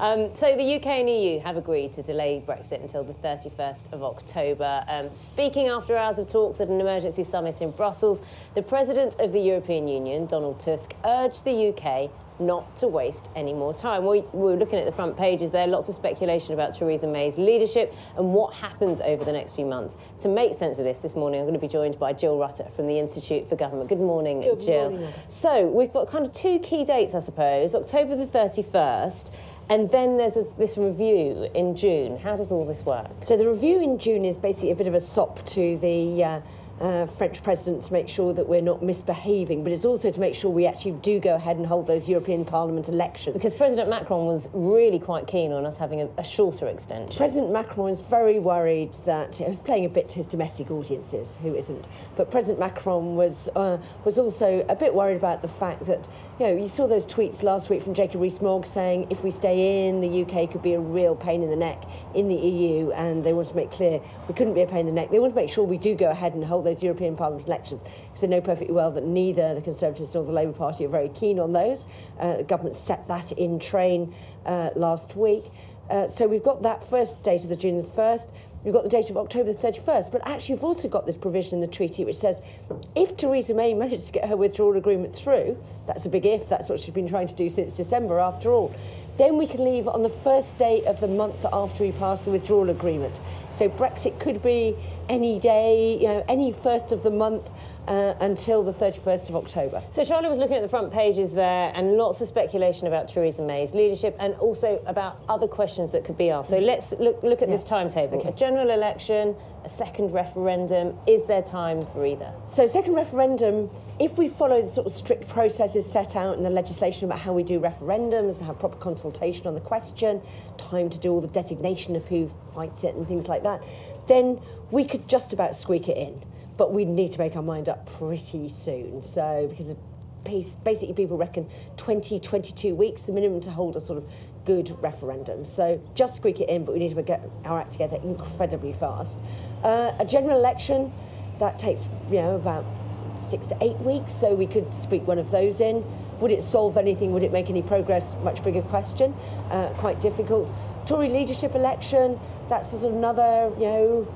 So the UK and EU have agreed to delay Brexit until the 31st of October. Speaking after hours of talks at an emergency summit in Brussels, the President of the European Union, Donald Tusk, urged the UK not to waste any more time. We were looking at the front pages there, lots of speculation about Theresa May's leadership and what happens over the next few months. To make sense of this morning, I'm going to be joined by Jill Rutter from the Institute for Government. Good morning, Good Jill. morning. So we've got kind of two key dates, I suppose, October the 31st, and then there's this review in June. How does all this work? So the review in June is basically a bit of a sop to the French president to make sure that we're not misbehaving, but it's also to make sure we actually do go ahead and hold those European Parliament elections. Because President Macron was really quite keen on us having a shorter extension. President Macron is very worried that he was playing a bit to his domestic audiences, who isn't? But President Macron was also a bit worried about the fact that, you know, you saw those tweets last week from Jacob Rees-Mogg saying if we stay in, the UK could be a real pain in the neck in the EU, and they want to make clear we couldn't be a pain in the neck. They want to make sure we do go ahead and hold those European Parliament elections, because they know perfectly well that neither the Conservatives nor the Labour Party are very keen on those. The government set that in train last week. So we've got that first date of the June the 1st. We've got the date of October the 31st, but actually you've also got this provision in the treaty which says if Theresa May manages to get her withdrawal agreement through, that's a big if, that's what she's been trying to do since December after all, then we can leave on the first day of the month after we pass the withdrawal agreement. So Brexit could be any day, you know, any first of the month until the 31st of October. So Charlie was looking at the front pages there, and lots of speculation about Theresa May's leadership and also about other questions that could be asked. So let's look at this timetable. Okay. A general election, a second referendum. Is there time for either? So second referendum, if we follow the sort of strict processes set out in the legislation about how we do referendums, have proper consultation on the question, time to do all the designation of who fights it and things like that, then we could just about squeak it in. But we need to make our mind up pretty soon. So, because basically people reckon 22 weeks, the minimum to hold a sort of good referendum. So just squeak it in, but we need to get our act together incredibly fast. A general election, that takes, you know, about 6 to 8 weeks, so we could squeak one of those in. Would it solve anything? Would it make any progress? Much bigger question. Quite difficult. Tory leadership election, that's sort of another, you know,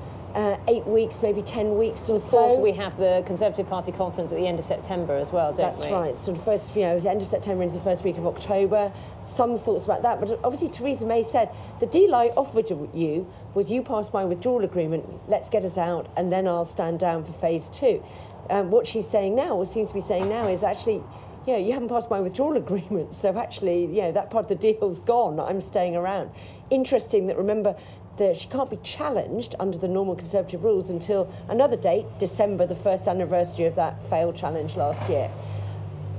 8 weeks, maybe 10 weeks or so. Of course, we have the Conservative Party conference at the end of September as well, don't we? That's right. So the first, you know, the end of September into the first week of October. Some thoughts about that, but obviously Theresa May said the deal I offered you was you pass my withdrawal agreement, let's get us out, and then I'll stand down for phase 2. What she's saying now, or seems to be saying now, is actually, you know, you haven't passed my withdrawal agreement, so actually, you know, that part of the deal's gone. I'm staying around. Interesting that, remember, that she can't be challenged under the normal Conservative rules until another date, December, the first anniversary of that failed challenge last year.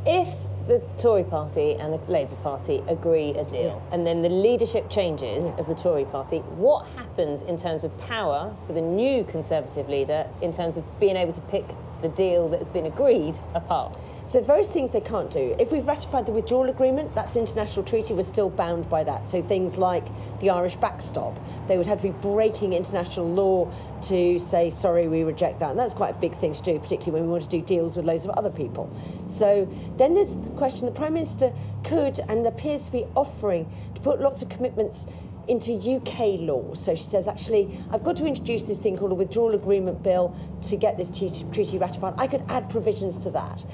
If the Tory party and the Labour Party agree a deal, and then the leadership changes of the Tory party, what happens in terms of power for the new Conservative leader in terms of being able to pick the deal that's been agreed apart? So various things they can't do. If we've ratified the withdrawal agreement, that's an international treaty, we're still bound by that. So things like the Irish backstop, they would have to be breaking international law to say, sorry, we reject that. And that's quite a big thing to do, particularly when we want to do deals with loads of other people. So then there's the question, the Prime Minister could and appears to be offering to put lots of commitments into UK law. So she says, actually, I've got to introduce this thing called a withdrawal agreement bill to get this treaty ratified. I could add provisions to that.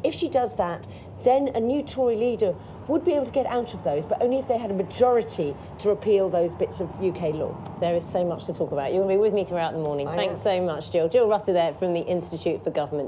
If she does that, then a new Tory leader would be able to get out of those, but only if they had a majority to repeal those bits of UK law. There is so much to talk about. You're going to be with me throughout the morning. Thanks so much, Jill. Jill Rutter there from the Institute for Government.